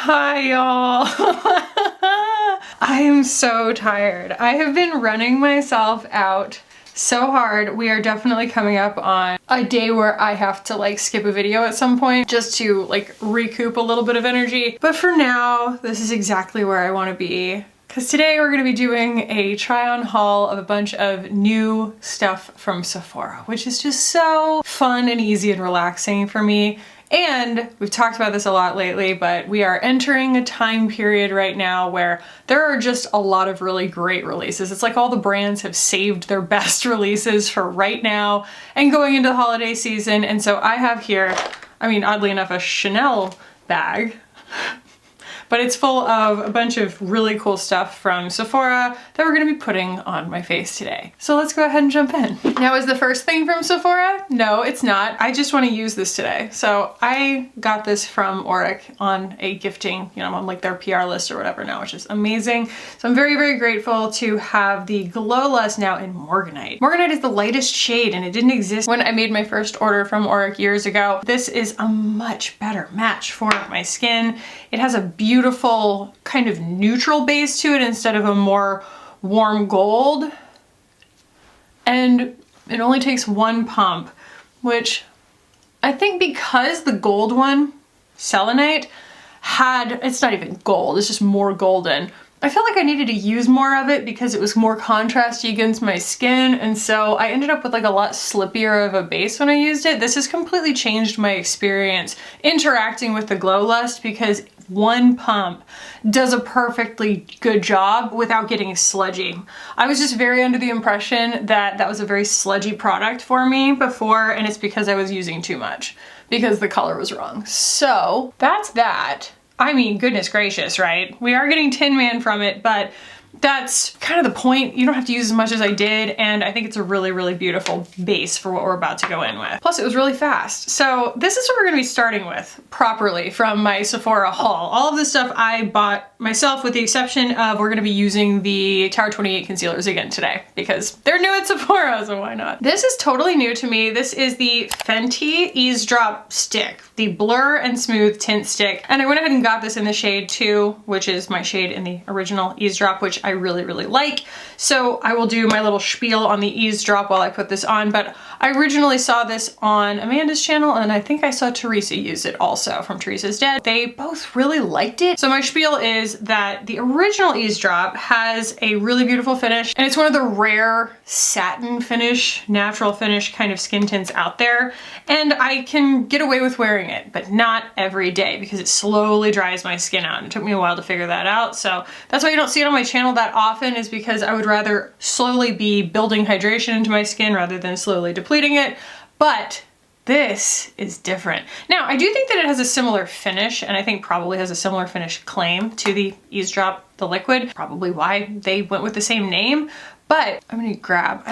Hi y'all. I am so tired. I have been running myself out so hard. We are definitely coming up on a day where I have to like skip a video at some point just to like recoup a little bit of energy. But for now, this is exactly where I want to be. Because today we're going to be doing a try on haul of a bunch of new stuff from Sephora, which is just so fun and easy and relaxing for me. And we've talked about this a lot lately, but we are entering a time period right now where there are just a lot of really great releases. It's like all the brands have saved their best releases for right now and going into the holiday season. And so I have here, I mean, oddly enough, a Chanel bag. But it's full of a bunch of really cool stuff from Sephora that we're gonna be putting on my face today. So let's go ahead and jump in. Now, is the first thing from Sephora? No, it's not. I just wanna use this today. So I got this from Auric on a gifting, you know, on like their PR list or whatever now, which is amazing. So I'm very, very grateful to have the Glow Lust now in Morganite. Morganite is the lightest shade and it didn't exist when I made my first order from Auric years ago. This is a much better match for my skin. It has a beautiful kind of neutral base to it instead of a more warm gold. And it only takes one pump, which I think because the gold one, selenite, it's not even gold, it's just more golden. I felt like I needed to use more of it because it was more contrasty against my skin, and so I ended up with like a lot slippier of a base when I used it. This has completely changed my experience interacting with the Glow Lust because one pump does a perfectly good job without getting sludgy. I was just very under the impression that that was a very sludgy product for me before, and it's because I was using too much because the color was wrong. So that's that. I mean, goodness gracious, right? We are getting Tin Man from it, but that's kind of the point. You don't have to use as much as I did, and I think it's a really, really beautiful base for what we're about to go in with. Plus, it was really fast. So this is what we're gonna be starting with properly from my Sephora haul. All of this stuff I bought myself with the exception of we're gonna be using the Tower 28 concealers again today because they're new at Sephora, so why not? This is totally new to me. This is the Fenty Eavesdrop Stick, the Blur and Smooth Tint Stick. And I went ahead and got this in the shade 2, which is my shade in the original Eavesdrop, which I really, really like. So I will do my little spiel on the Eavesdrop while I put this on, but I originally saw this on Amanda's channel and I think I saw Teresa use it also from Teresa's Dead. They both really liked it. So my spiel is that the original Eavesdrop has a really beautiful finish and it's one of the rare satin finish, natural finish kind of skin tints out there. And I can get away with wearing it, but not every day because it slowly dries my skin out. It took me a while to figure that out. So that's why you don't see it on my channel that often, is because I would rather slowly be building hydration into my skin rather than slowly depleting it. But this is different. Now, I do think that it has a similar finish, and I think probably has a similar finish claim to the Eavesdrop, the liquid, probably why they went with the same name. But I'm gonna grab,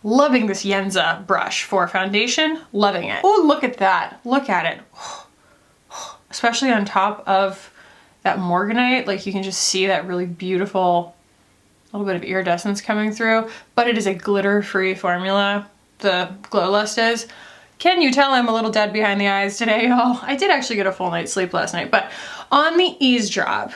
loving this Yenza brush for foundation, loving it. Oh, look at that, look at it. Especially on top of that Morganite, like you can just see that really beautiful little bit of iridescence coming through, but it is a glitter-free formula, the Glow Lust is. Can you tell I'm a little dead behind the eyes today, y'all? I did actually get a full night's sleep last night, but on the Eavesdrop,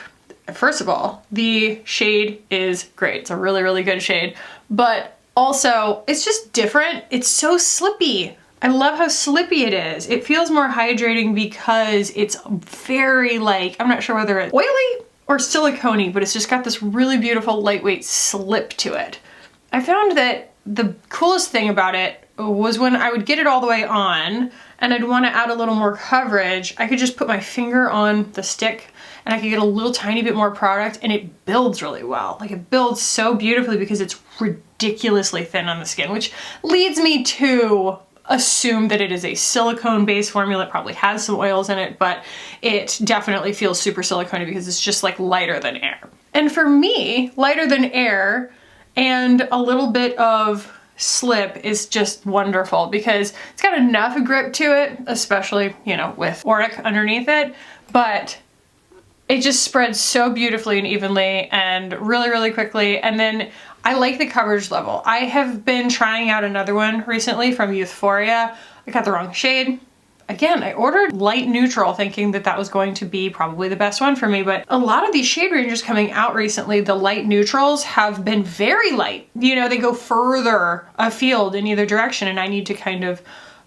first of all, the shade is great. It's a really, really good shade, but also it's just different. It's so slippy. I love how slippy it is. It feels more hydrating because it's very like, I'm not sure whether it's oily or silicone-y, but it's just got this really beautiful lightweight slip to it. I found that the coolest thing about it was when I would get it all the way on and I'd want to add a little more coverage, I could just put my finger on the stick and I could get a little tiny bit more product and it builds really well. Like it builds so beautifully because it's ridiculousely thin on the skin, which leads me to assume that it is a silicone-based formula. It probably has some oils in it, but it definitely feels super silicone-y because it's just like lighter than air. And for me, lighter than air and a little bit of slip is just wonderful because it's got enough grip to it, especially, you know, with Auric underneath it, but it just spreads so beautifully and evenly and really, really quickly. And then I like the coverage level. I have been trying out another one recently from Euphoria. I got the wrong shade. again, I ordered light neutral thinking that that was going to be probably the best one for me, but a lot of these shade ranges coming out recently, the light neutrals have been very light. You know, they go further afield in either direction, and I need to kind of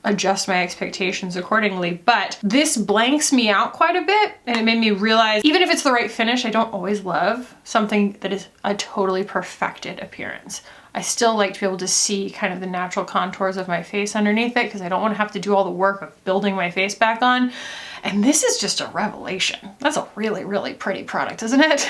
adjust my expectations accordingly. But this blanks me out quite a bit, and it made me realize even if it's the right finish, I don't always love something that is a totally perfected appearance. I still like to be able to see kind of the natural contours of my face underneath it because I don't want to have to do all the work of building my face back on. And this is just a revelation. That's a really, really pretty product, isn't it?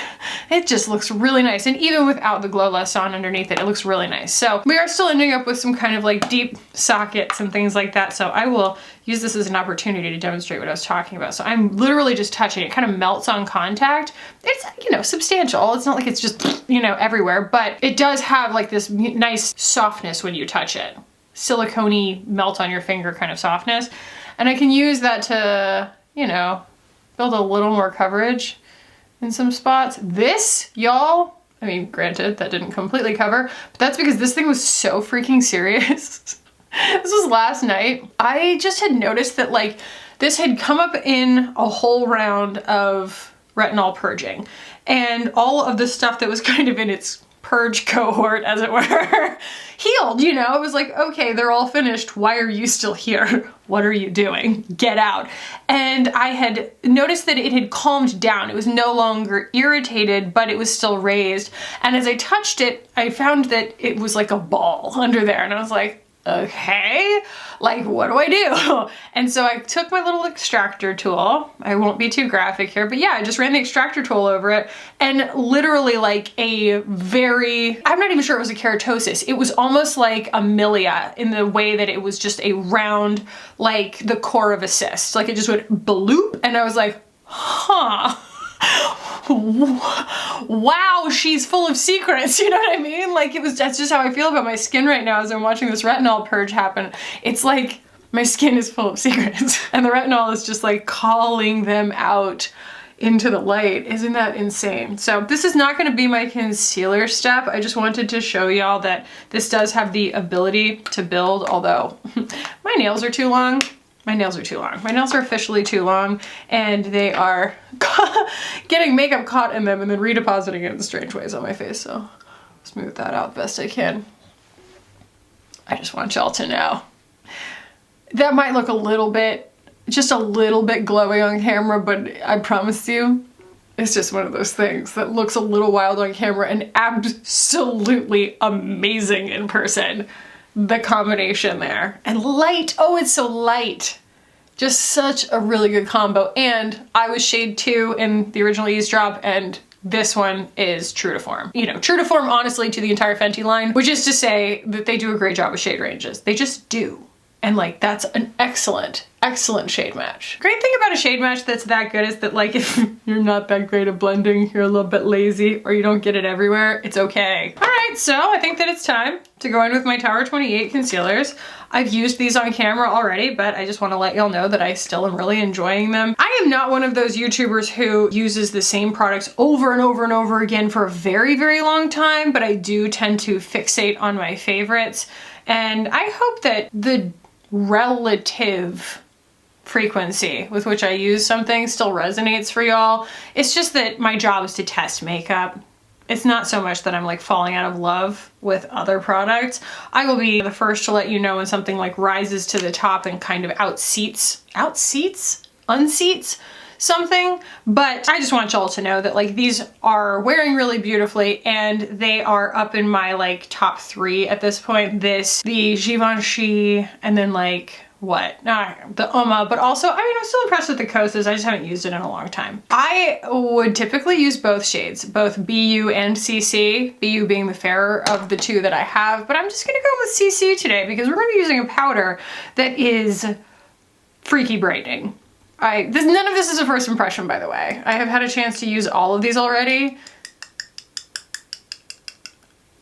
It just looks really nice. And even without the Glow Lust on underneath it, it looks really nice. So we are still ending up with some kind of like deep sockets and things like that. So I will use this as an opportunity to demonstrate what I was talking about. So I'm literally just touching it. It kind of melts on contact. It's, you know, substantial. It's not like it's just, you know, everywhere, but it does have like this nice softness when you touch it. Silicone-y melt on your finger kind of softness. And I can use that to, you know, build a little more coverage in some spots. This, y'all, I mean, granted, that didn't completely cover, but that's because this thing was so freaking serious. This was last night. I just had noticed that like this had come up in a whole round of retinol purging, and all of the stuff that was kind of in its purge cohort, as it were, healed, you know? It was like, okay, they're all finished. Why are you still here? What are you doing? Get out. And I had noticed that it had calmed down. It was no longer irritated, but it was still raised. And as I touched it, I found that it was like a ball under there. And I was like, okay, like what do I do? And so I took my little extractor tool. I won't be too graphic here, but yeah, I just ran the extractor tool over it, and literally like a very, I'm not even sure it was a keratosis. It was almost like a milia in the way that it was just a round, like the core of a cyst. Like it just went bloop, and I was like, huh. Wow, she's full of secrets, you know what I mean? Like that's just how I feel about my skin right now as I'm watching this retinol purge happen. It's like my skin is full of secrets and the retinol is just like calling them out into the light. Isn't that insane? So this is not going to be my concealer step. I just wanted to show y'all that this does have the ability to build, although my nails are too long. My nails are too long. My nails are officially too long, and they are getting makeup caught in them and then redepositing it in strange ways on my face, so smooth that out best I can. I just want y'all to know. That might look a little bit, just a little bit glowy on camera, but I promise you, it's just one of those things that looks a little wild on camera and absolutely amazing in person. The combination there. And light, oh, it's so light. Just such a really good combo. And I was shade 2 in the original Eavesdrop, and this one is true to form. You know, true to form honestly to the entire Fenty line, which is to say that they do a great job with shade ranges. They just do. And like, that's an excellent, excellent shade match. Great thing about a shade match that's that good is that like, if you're not that great at blending, you're a little bit lazy, or you don't get it everywhere, it's okay. All right, so I think that it's time to go in with my Tower 28 concealers. I've used these on camera already, but I just want to let y'all know that I still am really enjoying them. I am not one of those YouTubers who uses the same products over and over and over again for a very, very long time, but I do tend to fixate on my favorites. And I hope that the relative frequency with which I use something still resonates for y'all. It's just that my job is to test makeup. It's not so much that I'm like falling out of love with other products. I will be the first to let you know when something like rises to the top and kind of unseats something, but I just want y'all to know that like these are wearing really beautifully, and they are up in my like top 3 at this point. The Givenchy, and then like the Uma, but also, I mean, I'm still impressed with the Kosas. I just haven't used it in a long time. I would typically use both shades, both BU and CC, BU being the fairer of the two that I have, but I'm just gonna go with CC today because we're gonna be using a powder that is freaky brightening. None of this is a first impression, by the way. I have had a chance to use all of these already.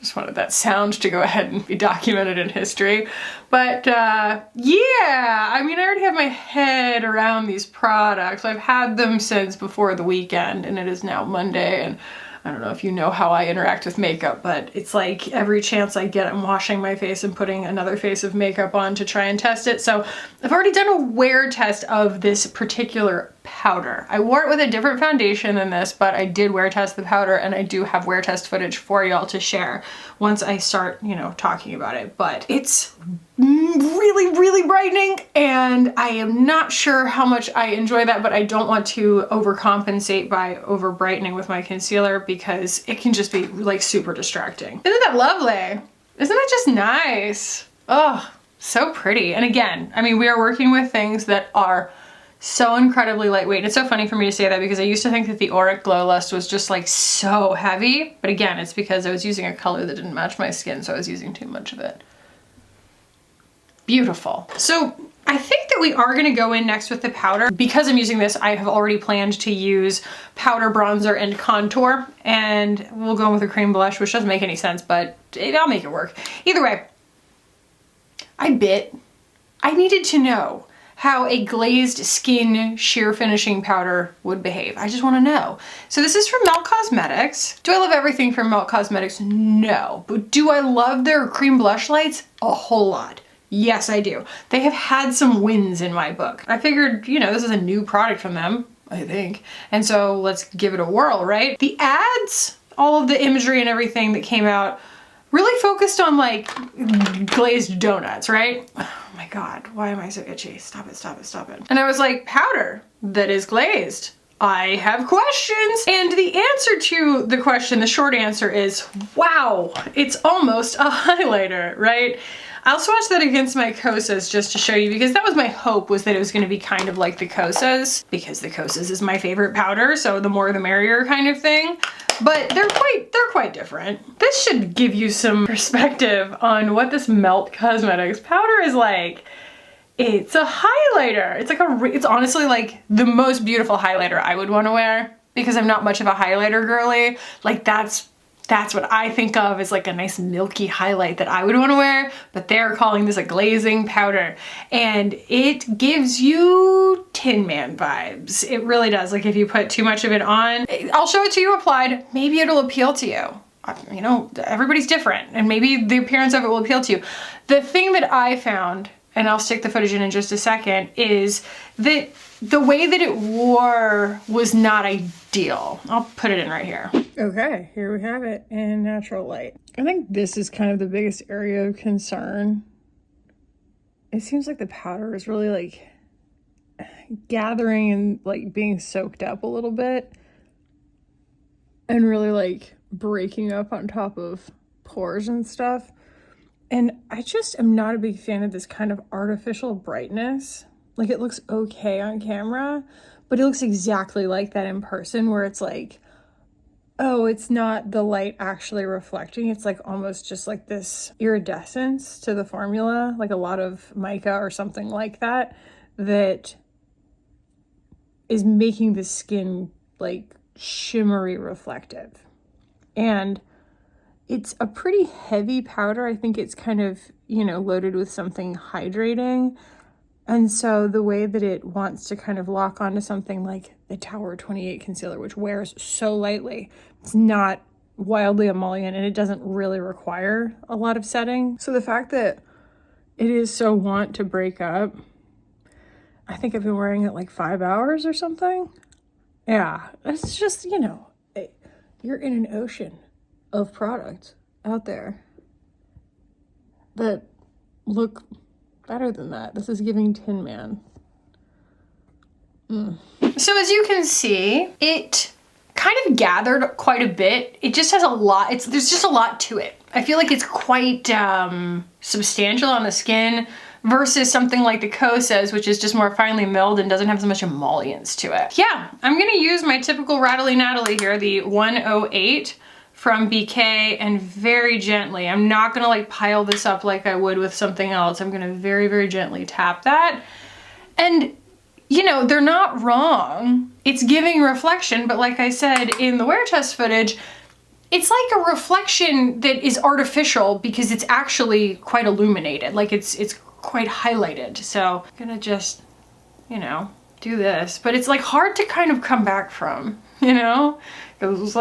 Just wanted that sound to go ahead and be documented in history. But yeah, I mean, I already have my head around these products. I've had them since before the weekend, and it is now Monday, and I don't know if you know how I interact with makeup, but it's like every chance I get, I'm washing my face and putting another face of makeup on to try and test it. So I've already done a wear test of this particular powder. I wore it with a different foundation than this, but I did wear test the powder, and I do have wear test footage for y'all to share once I start, you know, talking about it. But it's really, really brightening, and I am not sure how much I enjoy that, but I don't want to overcompensate by over brightening with my concealer because it can just be like super distracting. Isn't that lovely? Isn't it just nice? Oh, so pretty. And again, I mean, we are working with things that are so incredibly lightweight. It's so funny for me to say that because I used to think that the Auric Glow Lust was just like so heavy, but again, it's because I was using a color that didn't match my skin, so I was using too much of it. Beautiful. So I think that we are gonna go in next with the powder. Because I'm using this, I have already planned to use powder, bronzer, and contour, and we'll go in with a cream blush, which doesn't make any sense, but I'll make it work. Either way, I needed to know how a glazed skin sheer finishing powder would behave. I just wanna know. So this is from Melt Cosmetics. Do I love everything from Melt Cosmetics? No. But do I love their cream blush lights? A whole lot. Yes, I do. They have had some wins in my book. I figured, you know, this is a new product from them, I think. And so let's give it a whirl, right? The ads, all of the imagery and everything that came out really focused on like glazed donuts, right? Oh my God, why am I so itchy? Stop it, stop it, stop it. And I was like, powder that is glazed. I have questions. And the answer to the question, the short answer is, wow, it's almost a highlighter, right? I'll swatch that against my Kosas just to show you, because that was my hope, was that it was gonna be kind of like the Kosas, because the Kosas is my favorite powder, so the more the merrier kind of thing. But they're quite different. This should give you some perspective on what this Melt Cosmetics powder is like. It's a highlighter. It's like it's honestly like the most beautiful highlighter I would want to wear, because I'm not much of a highlighter girly. Like that's what I think of as like a nice milky highlight that I would want to wear, but they're calling this a glazing powder, and it gives you Tin Man vibes. It really does. Like if you put too much of it on, I'll show it to you applied, maybe it'll appeal to you. You know, everybody's different, and maybe the appearance of it will appeal to you. The thing that I found, and I'll stick the footage in just a second, is that the way that it wore was not ideal. I'll put it in right here. Okay, here we have it in natural light. I think this is kind of the biggest area of concern. It seems like the powder is really like gathering and like being soaked up a little bit, and really like breaking up on top of pores and stuff. And I just am not a big fan of this kind of artificial brightness. Like it looks okay on camera, but it looks exactly like that in person, where it's like, oh, it's not the light actually reflecting. It's like almost just like this iridescence to the formula, like a lot of mica or something like that, that is making the skin like shimmery reflective. And it's a pretty heavy powder. I think it's kind of, you know, loaded with something hydrating. And so the way that it wants to kind of lock onto something like the Tower 28 concealer, which wears so lightly, it's not wildly emollient, and it doesn't really require a lot of setting. So the fact that it is so want to break up, I think I've been wearing it like 5 hours or something. Yeah, it's just, you know, you're in an ocean of products out there that look better than that. This is giving Tin Man. So as you can see, it kind of gathered quite a bit. It just has a lot. There's just a lot to it. I feel like it's quite substantial on the skin versus something like the Kosas, which is just more finely milled and doesn't have so much emollients to it. Yeah, I'm gonna use my typical Rattly Natalie here, the 108 from BK, and very gently. I'm not gonna like pile this up like I would with something else. I'm gonna very, very gently tap that. And you know, they're not wrong. It's giving reflection, but like I said in the wear test footage, it's like a reflection that is artificial because it's actually quite illuminated. Like it's quite highlighted. So I'm gonna just, you know, do this, but it's like hard to kind of come back from. you know? It's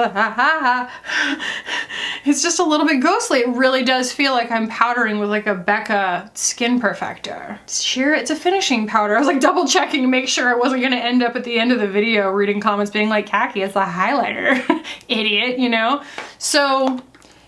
just a little bit ghostly. It really does feel like I'm powdering with like a Becca skin perfector. It's a finishing powder. I was like double checking to make sure I wasn't gonna end up at the end of the video reading comments being like, Khaki, it's a highlighter, idiot, you know? So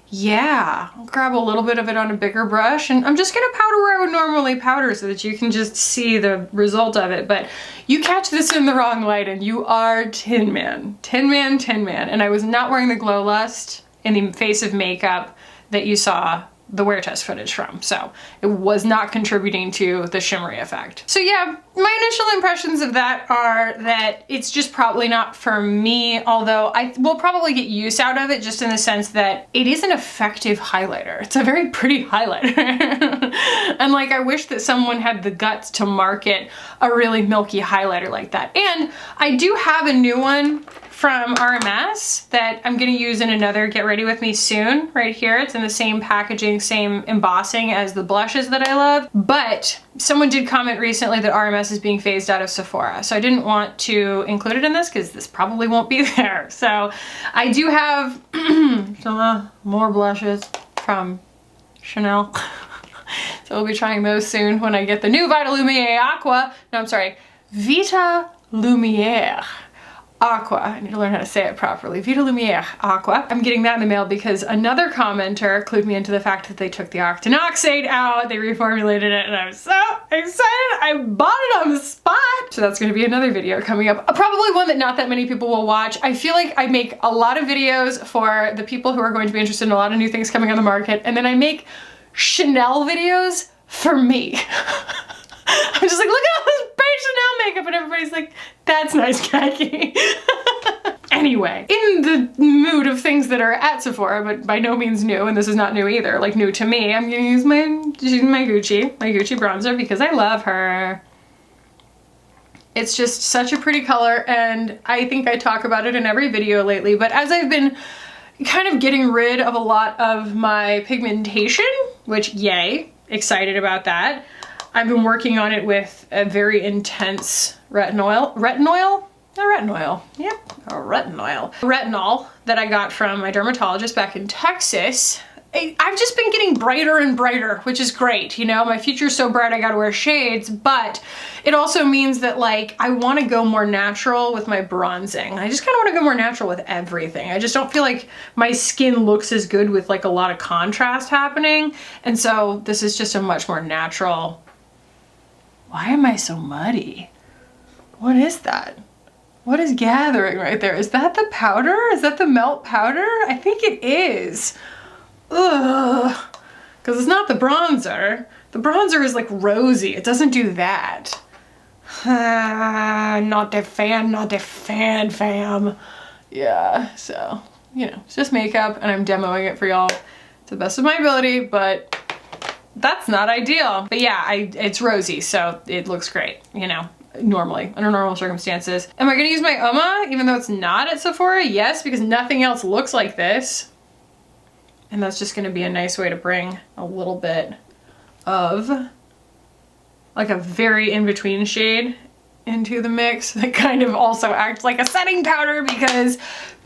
yeah, I'll grab a little bit of it on a bigger brush, and I'm just gonna powder where I would normally powder so that you can just see the result of it. But you catch this in the wrong light and you are Tin Man. Tin Man, Tin Man. And I was not wearing the Glow Lust in the face of makeup that you saw the wear test footage from. So it was not contributing to the shimmery effect. So yeah, my initial impressions of that are that it's just probably not for me, although I will probably get use out of it just in the sense that it is an effective highlighter. It's a very pretty highlighter. And like, I wish that someone had the guts to market a really milky highlighter like that. And I do have a new one from RMS that I'm gonna use in another Get Ready With Me soon, right here. It's in the same packaging, same embossing as the blushes that I love. But someone did comment recently that RMS is being phased out of Sephora. So I didn't want to include it in this because this probably won't be there. So I do have some more blushes from Chanel. So we'll be trying those soon when I get the new Vita Lumiere Aqua. No, I'm sorry, Vita Lumiere Aqua. I need to learn how to say it properly. Vita Lumiere Aqua. I'm getting that in the mail because another commenter clued me into the fact that they took the octinoxate out, they reformulated it, and I'm so excited. I bought it on the spot. So that's gonna be another video coming up. Probably one that not that many people will watch. I feel like I make a lot of videos for the people who are going to be interested in a lot of new things coming on the market, and then I make Chanel videos for me. I'm just like, look at all this bright Chanel makeup, and everybody's like, that's nice, Khaki. Anyway, in the mood of things that are at Sephora, but by no means new, and this is not new either, like new to me, I'm gonna use my Gucci bronzer because I love her. It's just such a pretty color, and I think I talk about it in every video lately, but as I've been kind of getting rid of a lot of my pigmentation, which yay, excited about that. I've been working on it with a very intense retinol that I got from my dermatologist back in Texas. I've just been getting brighter and brighter, which is great. You know, my future's so bright I gotta wear shades, but it also means that like, I wanna go more natural with my bronzing. I just kinda wanna go more natural with everything. I just don't feel like my skin looks as good with like a lot of contrast happening. And so this is just a much more natural. Why am I so muddy? What is that? What is gathering right there? Is that the powder? Is that the melt powder? I think it is. Ugh. Because it's not the bronzer. The bronzer is like rosy. It doesn't do that. Not a fan, fam. Yeah, so, you know, it's just makeup and I'm demoing it for y'all to the best of my ability, but that's not ideal. But yeah, it's rosy, so it looks great, you know, normally, under normal circumstances. Am I gonna use my Uma, even though it's not at Sephora? Yes, because nothing else looks like this. And that's just gonna be a nice way to bring a little bit of like a very in-between shade into the mix that kind of also acts like a setting powder, because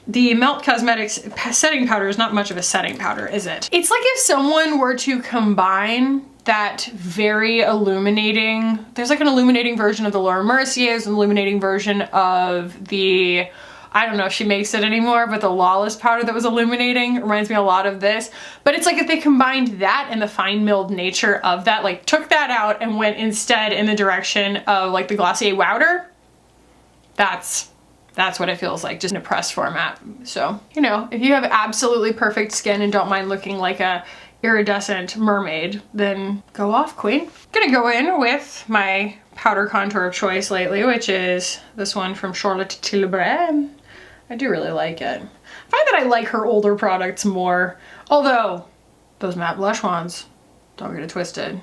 the Melt Cosmetics setting powder is not much of a setting powder, is it? It's like if someone were to combine that very illuminating, there's like an illuminating version of the Laura Mercier's, an illuminating version of the, I don't know if she makes it anymore, but the Lawless powder that was illuminating reminds me a lot of this. But it's like if they combined that and the fine milled nature of that, like took that out and went instead in the direction of like the Glossier Wowder, that's what it feels like, just in a press format. So, you know, if you have absolutely perfect skin and don't mind looking like a iridescent mermaid, then go off, queen. Gonna go in with my powder contour of choice lately, which is this one from Charlotte Tilbury. I do really like it. I find that I like her older products more, although those matte blush ones, don't get it twisted.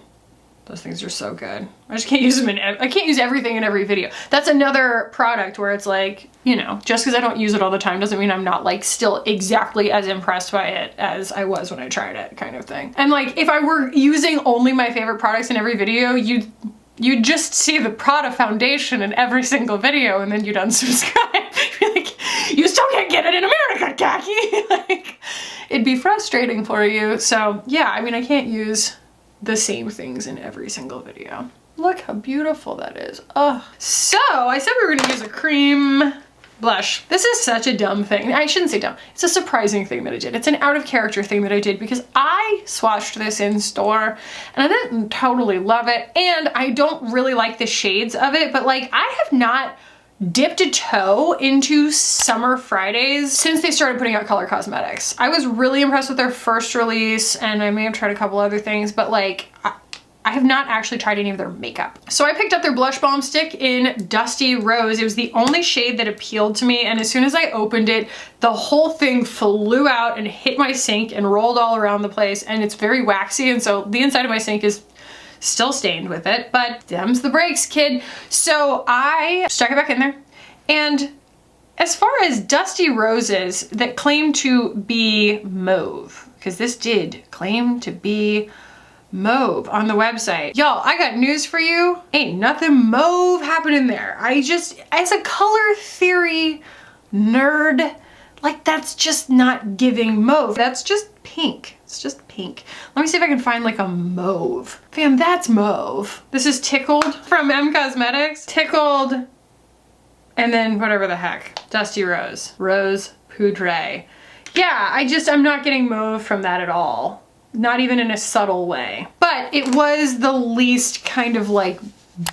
Those things are so good. I just can't use them I can't use everything in every video. That's another product where it's like, you know, just because I don't use it all the time doesn't mean I'm not like still exactly as impressed by it as I was when I tried it, kind of thing. And like, if I were using only my favorite products in every video, you'd just see the Prada foundation in every single video and then you'd unsubscribe. You're like, used can't get it in America, Khaki. Like, it'd be frustrating for you. So yeah, I mean, I can't use the same things in every single video. Look how beautiful that is. Oh, so I said we were gonna use a cream blush. This is such a dumb thing. I shouldn't say dumb. It's a surprising thing that I did. It's an out of character thing that I did because I swatched this in store and I didn't totally love it. And I don't really like the shades of it, but like I have not dipped a toe into Summer Fridays since they started putting out color cosmetics. I was really impressed with their first release and I may have tried a couple other things, but like I have not actually tried any of their makeup. So I picked up their blush balm stick in Dusty Rose. It was the only shade that appealed to me, and as soon as I opened it, the whole thing flew out and hit my sink and rolled all around the place, and it's very waxy, and so the inside of my sink is still stained with it, but them's the breaks, kid. So I stuck it back in there, and as far as Dusty Roses that claim to be mauve, because this did claim to be mauve on the website. Y'all, I got news for you. Ain't nothing mauve happening there. I just, as a color theory nerd, like that's just not giving mauve. That's just pink. It's just pink. Let me see if I can find like a mauve. Fam, that's mauve. This is Tickled from M Cosmetics. Tickled, and then whatever the heck. Dusty Rose. Rose Poudre. Yeah, I'm not getting mauve from that at all. Not even in a subtle way. But it was the least kind of like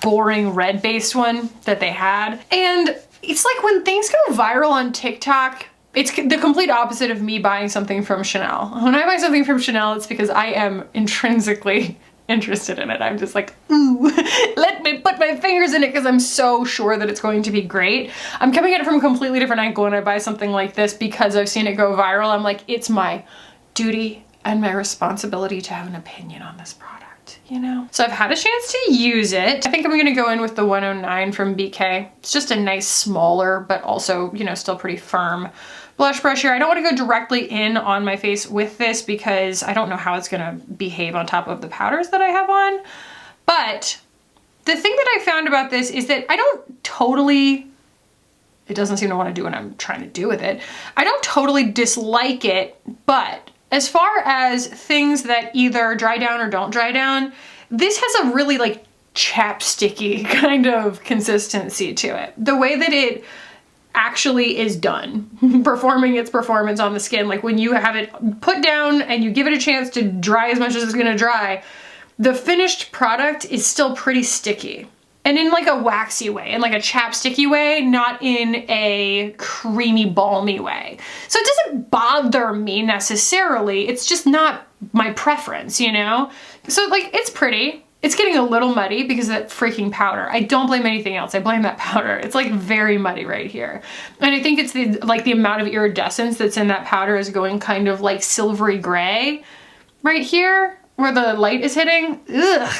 boring red based one that they had. And it's like when things go viral on TikTok, it's the complete opposite of me buying something from Chanel. When I buy something from Chanel, it's because I am intrinsically interested in it. I'm just like, ooh, let me put my fingers in it because I'm so sure that it's going to be great. I'm coming at it from a completely different angle when I buy something like this because I've seen it go viral. I'm like, it's my duty and my responsibility to have an opinion on this product, you know? So I've had a chance to use it. I think I'm gonna go in with the 109 from BK. It's just a nice smaller, but also, you know, still pretty firm blush brush here. I don't wanna go directly in on my face with this because I don't know how it's gonna behave on top of the powders that I have on. But the thing that I found about this is that I don't totally, it doesn't seem to wanna do what I'm trying to do with it. I don't totally dislike it, but as far as things that either dry down or don't dry down, this has a really like chapsticky kind of consistency to it. The way that it actually is done, performing its performance on the skin, like when you have it put down and you give it a chance to dry as much as it's gonna dry, the finished product is still pretty sticky. And in like a waxy way, in like a chapsticky way, not in a creamy, balmy way. So it doesn't bother me necessarily, it's just not my preference, you know? So like, it's pretty. It's getting a little muddy because of that freaking powder. I don't blame anything else, I blame that powder. It's like very muddy right here. And I think it's the amount of iridescence that's in that powder is going kind of like silvery gray right here where the light is hitting. Ugh.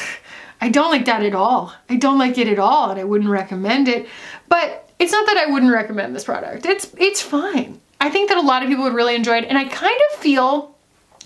I don't like that at all. I don't like it at all, and I wouldn't recommend it. But it's not that I wouldn't recommend this product. It's fine. I think that a lot of people would really enjoy it, and I kind of feel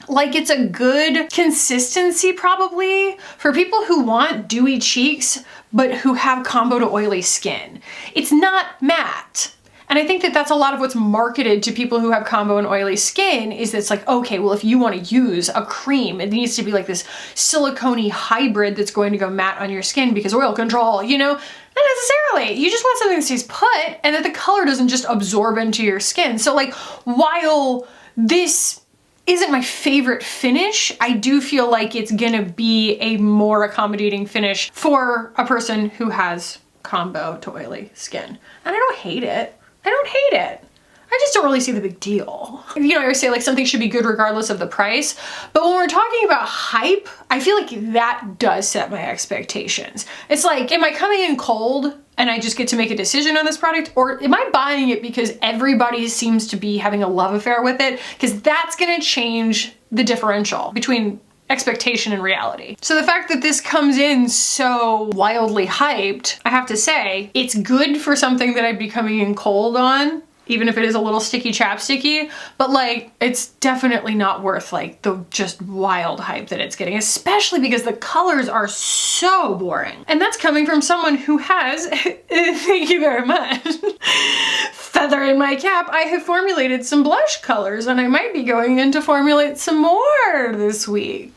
like it's a good consistency probably for people who want dewy cheeks, but who have combo to oily skin. It's not matte. And I think that that's a lot of what's marketed to people who have combo and oily skin is that it's like, okay, well, if you want to use a cream, it needs to be like this silicone-y hybrid that's going to go matte on your skin because oil control, you know? Not necessarily. You just want something that stays put and that the color doesn't just absorb into your skin. So like, while this isn't my favorite finish, I do feel like it's gonna be a more accommodating finish for a person who has combo to oily skin. And I don't hate it. I don't hate it. I just don't really see the big deal. You know, I always say like something should be good regardless of the price, but when we're talking about hype, I feel like that does set my expectations. It's like, am I coming in cold and I just get to make a decision on this product, or am I buying it because everybody seems to be having a love affair with it? Because that's gonna change the differential between expectation and reality. So the fact that this comes in so wildly hyped, I have to say, it's good for something that I'd be coming in cold on. even if it is a little sticky chapsticky, but like it's definitely not worth like the just wild hype that it's getting, especially because the colors are so boring. And that's coming from someone who has, thank you very much, feather in my cap, I have formulated some blush colors and I might be going in to formulate some more this week.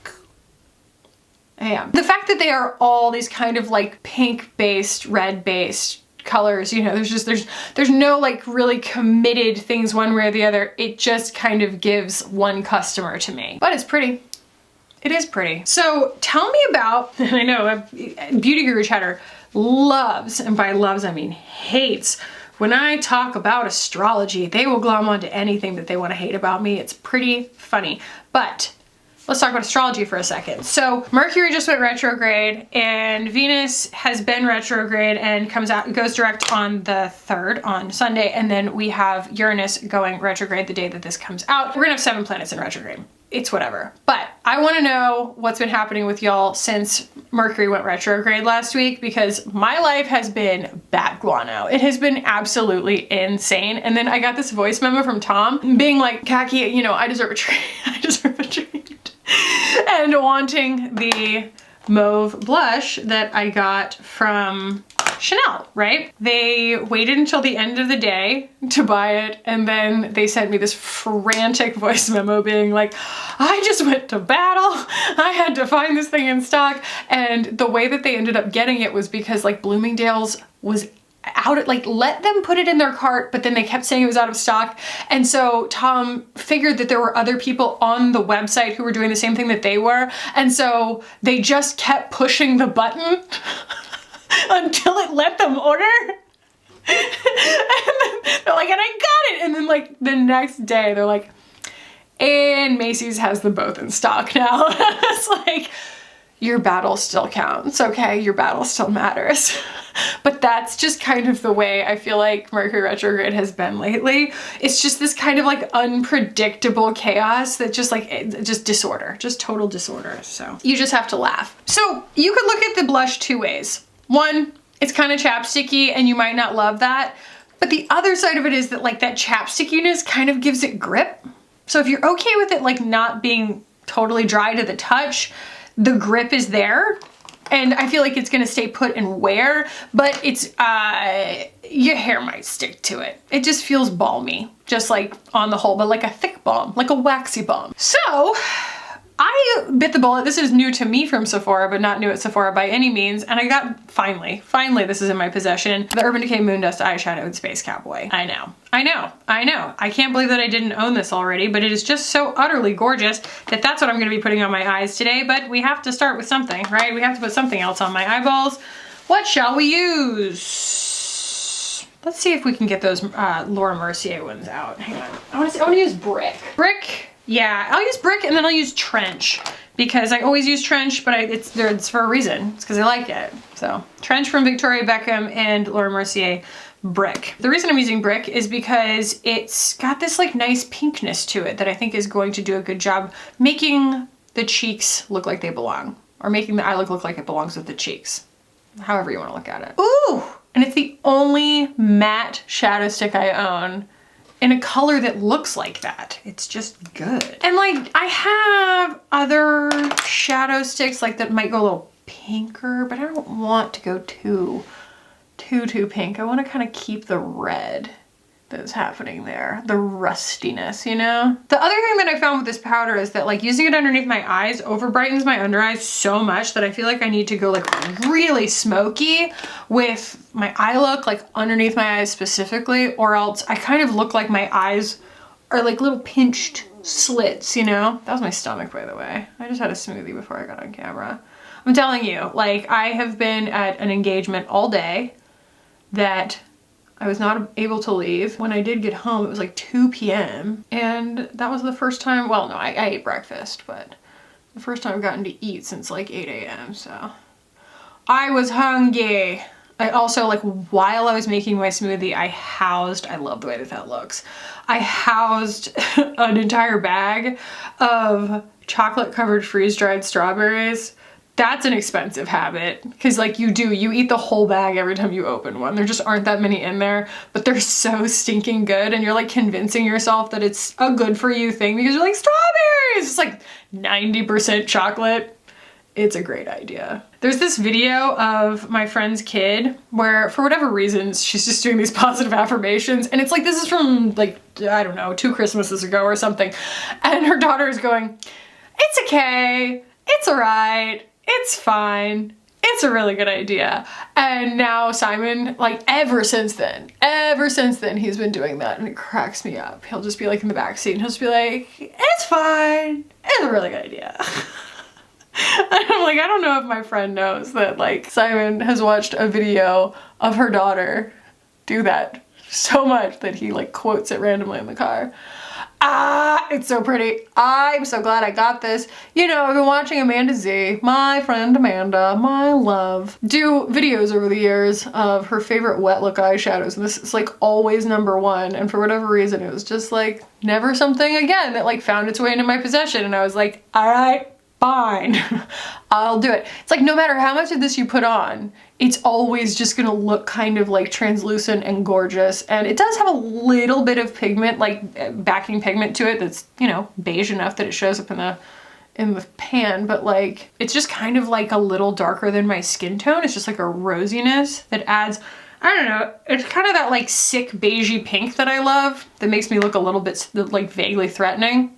I am. The fact that they are all these kind of like pink based, red based colors, you know, there's no like really committed things one way or the other. It just kind of gives one customer to me, but it's pretty. It is pretty. So tell me about, and I know Beauty Guru Chatter loves, and by loves I mean hates, when I talk about astrology. They will glom onto anything that they want to hate about me. It's pretty funny, but let's talk about astrology for a second. So Mercury just went retrograde and Venus has been retrograde and goes direct on the 3rd on Sunday. And then we have Uranus going retrograde the day that this comes out. We're gonna have 7 planets in retrograde. It's whatever. But I wanna know what's been happening with y'all since Mercury went retrograde last week, because my life has been bat guano. It has been absolutely insane. And then I got this voice memo from Tom being like, Khaki, you know, I deserve a treat. I deserve a treat. And wanting the mauve blush that I got from Chanel, right? They waited until the end of the day to buy it, and then they sent me this frantic voice memo being like, I just went to battle. I had to find this thing in stock. And the way that they ended up getting it was because like Bloomingdale's was out, like let them put it in their cart, but then they kept saying it was out of stock. And so Tom figured that there were other people on the website who were doing the same thing that they were. And so they just kept pushing the button until it let them order. And then they're like, and I got it. And then like the next day they're like, and Macy's has them both in stock now. It's like, your battle still counts, okay? Your battle still matters. But that's just kind of the way I feel like Mercury retrograde has been lately. It's just this kind of like unpredictable chaos that just like, just disorder, just total disorder. So you just have to laugh. So you could look at the blush 2 ways. One, it's kind of chapsticky and you might not love that. But the other side of it is that like that chapstickiness kind of gives it grip. So if you're okay with it like not being totally dry to the touch, the grip is there. And I feel like it's gonna stay put and wear, but it's, your hair might stick to it. It just feels balmy, just like on the whole, but like a thick balm, like a waxy balm. So I bit the bullet. This is new to me from Sephora, but not new at Sephora by any means. And I got, finally, this is in my possession, the Urban Decay Moondust Eyeshadow in Space Cowboy. I know. I can't believe that I didn't own this already, but it is just so utterly gorgeous that that's what I'm gonna be putting on my eyes today. But we have to start with something, right? We have to put something else on my eyeballs. What shall we use? Let's see if we can get those Laura Mercier ones out. Hang on. I wanna use Brick. Brick. Yeah, I'll use Brick and then I'll use Trench because I always use Trench, but it's for a reason. It's because I like it. So Trench from Victoria Beckham and Laura Mercier Brick. The reason I'm using Brick is because it's got this like nice pinkness to it that I think is going to do a good job making the cheeks look like they belong, or making the eye look like it belongs with the cheeks. However you want to look at it. Ooh! And it's the only matte shadow stick I own in a color that looks like that. It's just good. And like, I have other shadow sticks like that might go a little pinker, but I don't want to go too pink. I want to kind of keep the red that's happening there, the rustiness, you know? The other thing that I found with this powder is that like using it underneath my eyes over brightens my under eyes so much that I feel like I need to go like really smoky with my eye look, like underneath my eyes specifically, or else I kind of look like my eyes are like little pinched slits, you know? That was my stomach, by the way. I just had a smoothie before I got on camera. I'm telling you, like I have been at an engagement all day that I was not able to leave. When I did get home, it was like 2 p.m. And that was the first time, well, no, I ate breakfast, but the first time I've gotten to eat since like 8 a.m. So I was hungry. I also, like, while I was making my smoothie, I love the way that that looks. I housed an entire bag of chocolate covered freeze-dried strawberries That's an expensive habit, because like you eat the whole bag every time you open one. There just aren't that many in there, but they're so stinking good, and you're like convincing yourself that it's a good for you thing because you're like, strawberries! It's like 90% chocolate. It's a great idea. There's this video of my friend's kid where, for whatever reasons, she's just doing these positive affirmations, and it's like, this is from like, I don't know, 2 Christmases ago or something, and her daughter is going, it's okay, it's all right, it's fine, it's a really good idea. And now Simon, like ever since then, he's been doing that, and it cracks me up. He'll just be like in the back seat and he'll just be like, it's fine, it's a really good idea. And I'm like, I don't know if my friend knows that like Simon has watched a video of her daughter do that so much that he like quotes it randomly in the car. Ah, it's so pretty. I'm so glad I got this. You know, I've been watching Amanda Z, my friend Amanda, my love, do videos over the years of her favorite wet look eyeshadows, and this is like always #1, and for whatever reason it was just like never something again that like found its way into my possession, and I was like, all right, fine, I'll do it. It's like no matter how much of this you put on, it's always just gonna look kind of like translucent and gorgeous, and it does have a little bit of pigment, like backing pigment to it that's, you know, beige enough that it shows up in the pan, but like it's just kind of like a little darker than my skin tone. It's just like a rosiness that adds, I don't know, it's kind of that like sick beigey pink that I love that makes me look a little bit like vaguely threatening.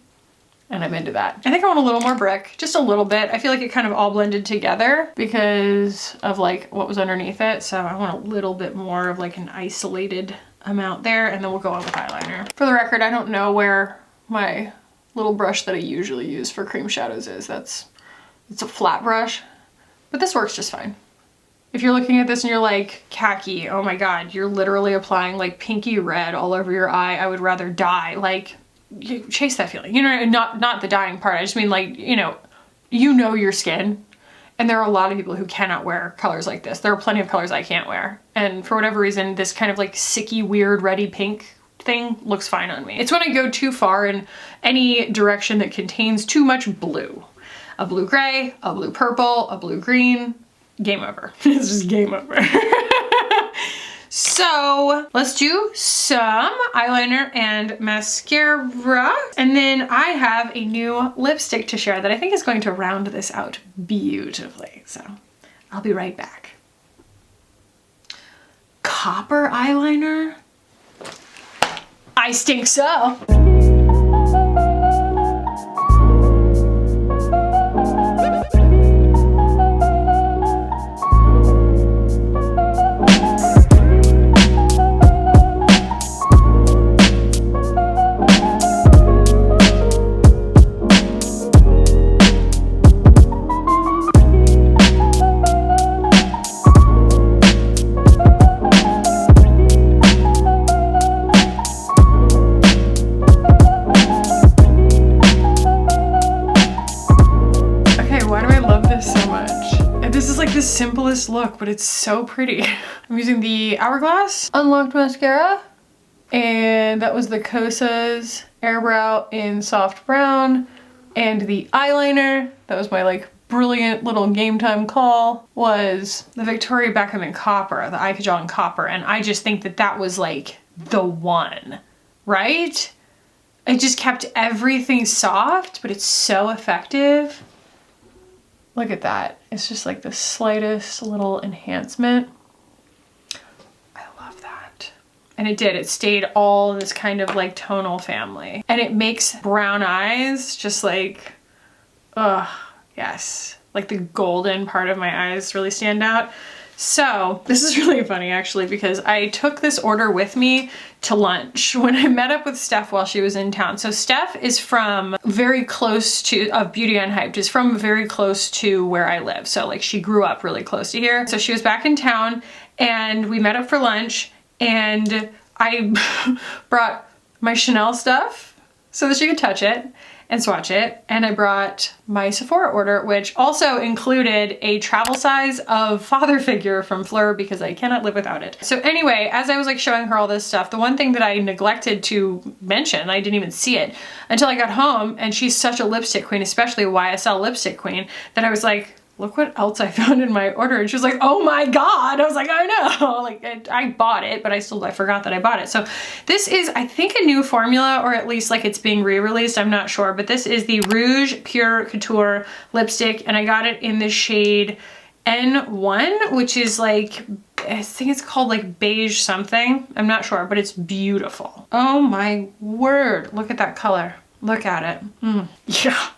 And I'm into that. I think I want a little more brick, just a little bit. I feel like it kind of all blended together because of like what was underneath it. So I want a little bit more of like an isolated amount there, and then we'll go on with eyeliner. For the record, I don't know where my little brush that I usually use for cream shadows is. It's a flat brush, but this works just fine. If you're looking at this and you're like, khaki, oh my God, you're literally applying like pinky red all over your eye. I would rather die. Like, you chase that feeling, you know, not the dying part. I just mean like, you know your skin, and there are a lot of people who cannot wear colors like this. There are plenty of colors I can't wear, and for whatever reason this kind of like sicky weird reddy pink thing looks fine on me. It's when I go too far in any direction that contains too much blue. A blue gray, a blue purple, a blue green, game over. It's just game over. So let's do some eyeliner and mascara. And then I have a new lipstick to share that I think is going to round this out beautifully. So I'll be right back. Copper eyeliner? I stink so. Simplest look, but it's so pretty. I'm using the Hourglass Unlocked Mascara, and that was the Kosas Airbrow in soft brown, and the eyeliner, that was my like brilliant little game time call, was the Victoria Beckham in copper, the Eye Kajal in copper, and I just think that that was like the one, right? It just kept everything soft, but it's so effective. Look at that. It's just like the slightest little enhancement. I love that. And it did. It stayed all this kind of like tonal family. And it makes brown eyes just like, ugh, yes. Like the golden part of my eyes really stand out. So this is really funny actually, because I took this order with me to lunch when I met up with Steph while she was in town. So Steph is from very close to, Beauty Unhyped is from very close to where I live. So like she grew up really close to here. So she was back in town and we met up for lunch, and I brought my Chanel stuff so that she could touch it and swatch it. And I brought my Sephora order, which also included a travel size of father figure from Fleur because I cannot live without it. So anyway, as I was like showing her all this stuff, the one thing that I neglected to mention, I didn't even see it until I got home, and she's such a lipstick queen, especially a YSL lipstick queen, that I was like, look what else I found in my order. And she was like, oh my God. I was like, I know. Like I bought it, but I forgot that I bought it. So this is, I think, a new formula, or at least like it's being re-released. I'm not sure, but this is the Rouge Pure Couture lipstick. And I got it in the shade N1, which is like, I think it's called like beige something. I'm not sure, but it's beautiful. Oh my word. Look at that color. Look at it. Yeah.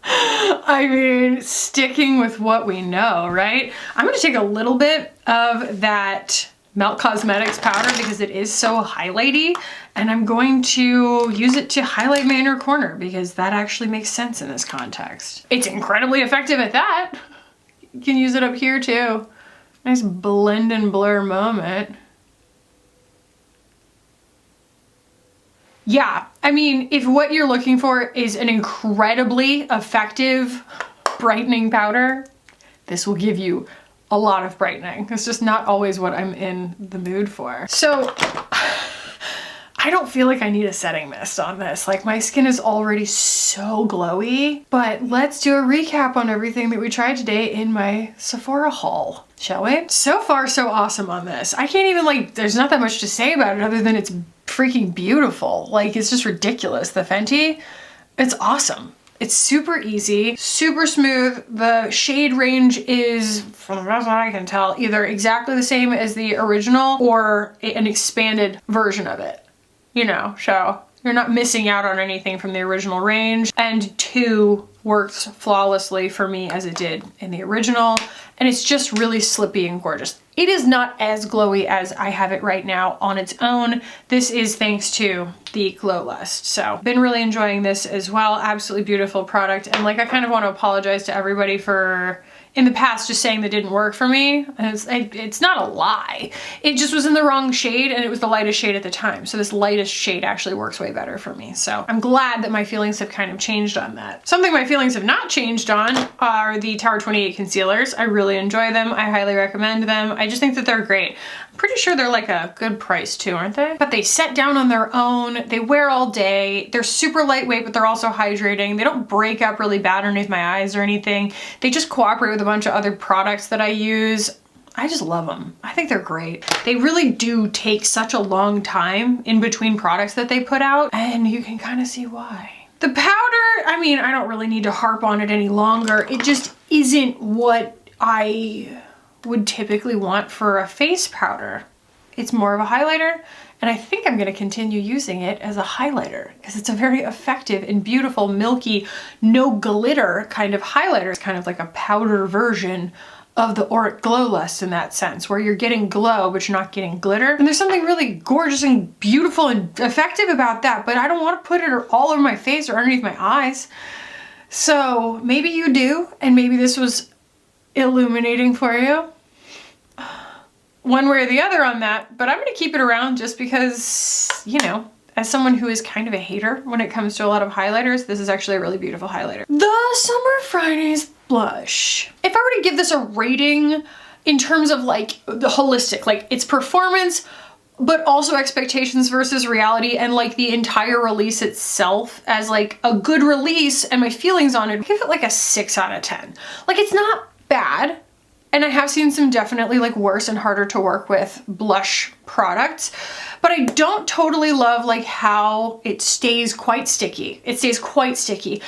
I mean, sticking with what we know, right? I'm gonna take a little bit of that Melt Cosmetics powder because it is so highlighty, and I'm going to use it to highlight my inner corner because that actually makes sense in this context. It's incredibly effective at that. You can use it up here too. Nice blend and blur moment. Yeah, I mean, if what you're looking for is an incredibly effective brightening powder, this will give you a lot of brightening. It's just not always what I'm in the mood for. So I don't feel like I need a setting mist on this. Like, my skin is already so glowy, but let's do a recap on everything that we tried today in my Sephora haul, shall we? So far, so awesome on this. I can't even, like, there's not that much to say about it other than it's freaking beautiful. Like, it's just ridiculous. The Fenty, it's awesome. It's super easy, super smooth. The shade range is, from the best I can tell, either exactly the same as the original or an expanded version of it. You know, so you're not missing out on anything from the original range. And 2 works flawlessly for me as it did in the original. And it's just really slippy and gorgeous. It is not as glowy as I have it right now on its own. This is thanks to the Glow Lust. So been really enjoying this as well. Absolutely beautiful product. And like, I kind of want to apologize to everybody for in the past just saying that didn't work for me. It's not a lie. It just was in the wrong shade, and it was the lightest shade at the time. So this lightest shade actually works way better for me. So I'm glad that my feelings have kind of changed on that. Something my feelings have not changed on are the Tower 28 concealers. I really enjoy them. I highly recommend them. I just think that they're great. I'm pretty sure they're like a good price too, aren't they? But they set down on their own. They wear all day. They're super lightweight, but they're also hydrating. They don't break up really bad underneath my eyes or anything. They just cooperate with a bunch of other products that I use. I just love them. I think they're great. They really do take such a long time in between products that they put out, and you can kind of see why. The powder, I mean, I don't really need to harp on it any longer. It just isn't what I would typically want for a face powder. It's more of a highlighter, and I think I'm gonna continue using it as a highlighter because it's a very effective and beautiful, milky, no glitter kind of highlighter. It's kind of like a powder version of the Auric Glow Lust in that sense, where you're getting glow, but you're not getting glitter. And there's something really gorgeous and beautiful and effective about that, but I don't want to put it all over my face or underneath my eyes. So maybe you do, and maybe this was illuminating for you. One way or the other on that, but I'm gonna keep it around just because, you know, as someone who is kind of a hater when it comes to a lot of highlighters, this is actually a really beautiful highlighter. The Summer Fridays blush. If I were to give this a rating in terms of like the holistic, like its performance, but also expectations versus reality, and like the entire release itself as like a good release and my feelings on it, I give it like a 6 out of 10. Like, it's not bad. And I have seen some definitely like worse and harder to work with blush products, but I don't totally love like how it stays quite sticky. It stays quite sticky.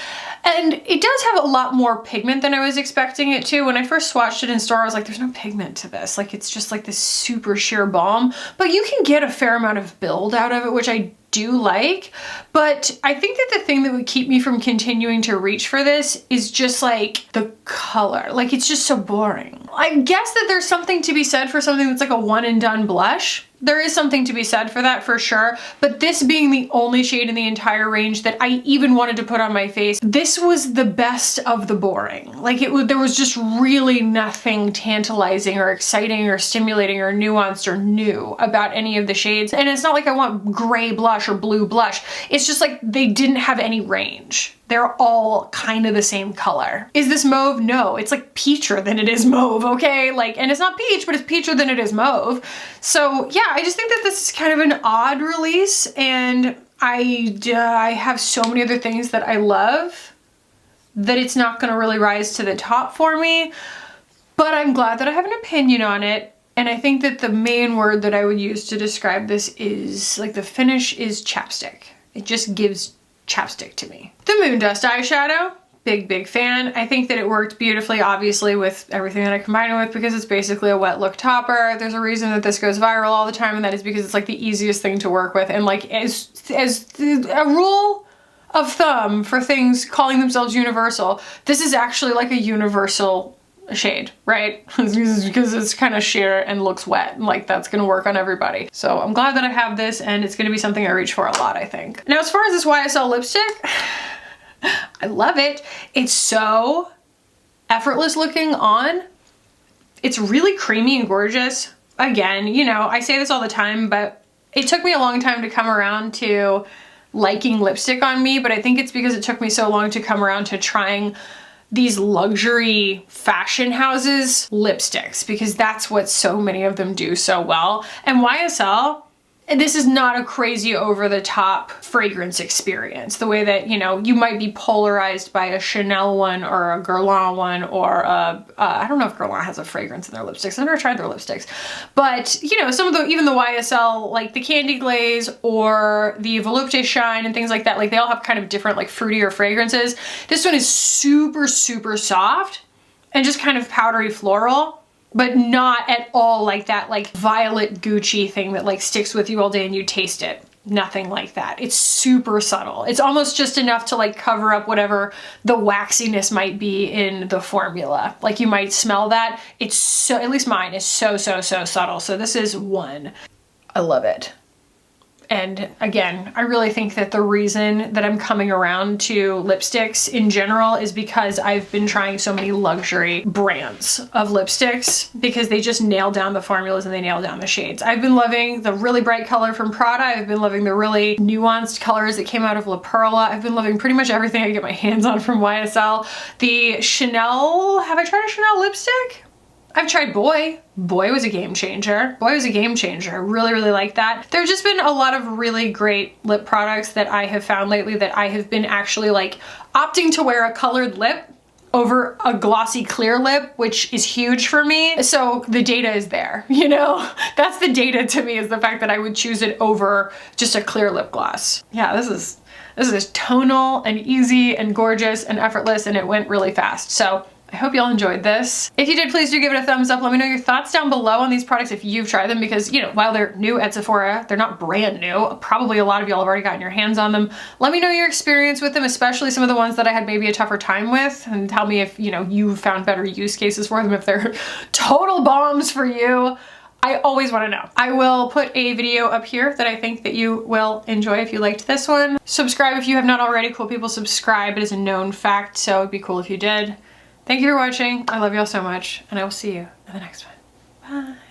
And it does have a lot more pigment than I was expecting it to. When I first swatched it in store, I was like, there's no pigment to this. Like, it's just like this super sheer balm, but you can get a fair amount of build out of it, which I do like. But I think that the thing that would keep me from continuing to reach for this is just like the color. Like, it's just so boring. I guess that there's something to be said for something that's like a one and done blush. There is something to be said for that for sure, but this being the only shade in the entire range that I even wanted to put on my face, this was the best of the boring. Like, there was just really nothing tantalizing or exciting or stimulating or nuanced or new about any of the shades. And it's not like I want gray blush or blue blush. It's just like they didn't have any range. They're all kind of the same color. Is this mauve? No, it's like peacher than it is mauve, okay? Like, and it's not peach, but it's peacher than it is mauve. So yeah, I just think that this is kind of an odd release, and I have so many other things that I love that it's not gonna really rise to the top for me, but I'm glad that I have an opinion on it. And I think that the main word that I would use to describe this is, like, the finish is chapstick. It just gives chapstick to me. The Moon Dust eyeshadow, big fan. I think that it worked beautifully, obviously, with everything that I combined it with, because it's basically a wet look topper. There's a reason that this goes viral all the time, and that is because it's like the easiest thing to work with. And like, as a rule of thumb for things calling themselves universal, this is actually like a universal shade, right? Because it's kind of sheer and looks wet, and like that's gonna work on everybody. So I'm glad that I have this, and it's gonna be something I reach for a lot, I think. Now, as far as this YSL lipstick, I love it. It's so effortless looking on. It's really creamy and gorgeous. Again, you know, I say this all the time, but it took me a long time to come around to liking lipstick on me, but I think it's because it took me so long to come around to trying these luxury fashion houses lipsticks, because that's what so many of them do so well. And YSL, this is not a crazy over the top fragrance experience, the way that, you know, you might be polarized by a Chanel one or a Guerlain one, or I don't know if Guerlain has a fragrance in their lipsticks. I've never tried their lipsticks, but you know, some of the, even the YSL, like the Candy Glaze or the Volupte Shine and things like that, like they all have kind of different like fruitier fragrances. This one is super soft and just kind of powdery floral, but not at all like that like violet Gucci thing that like sticks with you all day and you taste it. Nothing like that. It's super subtle. It's almost just enough to like cover up whatever the waxiness might be in the formula. Like you might smell that. It's so, at least mine is so subtle. So this is one. I love it. And again, I really think that the reason that I'm coming around to lipsticks in general is because I've been trying so many luxury brands of lipsticks, because they just nail down the formulas and they nail down the shades. I've been loving the really bright color from Prada. I've been loving the really nuanced colors that came out of La Perla. I've been loving pretty much everything I get my hands on from YSL. The Chanel, have I tried a Chanel lipstick? I've tried Boy. Boy was a game changer. Boy was a game changer. I really like that. There have just been a lot of really great lip products that I have found lately that I have been actually like opting to wear a colored lip over a glossy clear lip, which is huge for me. So the data is there, you know? That's the data to me, is the fact that I would choose it over just a clear lip gloss. Yeah, this is tonal and easy and gorgeous and effortless, and it went really fast. So I hope y'all enjoyed this. If you did, please do give it a thumbs up. Let me know your thoughts down below on these products if you've tried them, because, you know, while they're new at Sephora, they're not brand new. Probably a lot of y'all have already gotten your hands on them. Let me know your experience with them, especially some of the ones that I had maybe a tougher time with, and tell me if, you know, you found better use cases for them, if they're total bombs for you. I always want to know. I will put a video up here that I think that you will enjoy if you liked this one. Subscribe if you have not already. Cool people subscribe. It is a known fact, so it'd be cool if you did. Thank you for watching. I love y'all so much, and I will see you in the next one. Bye.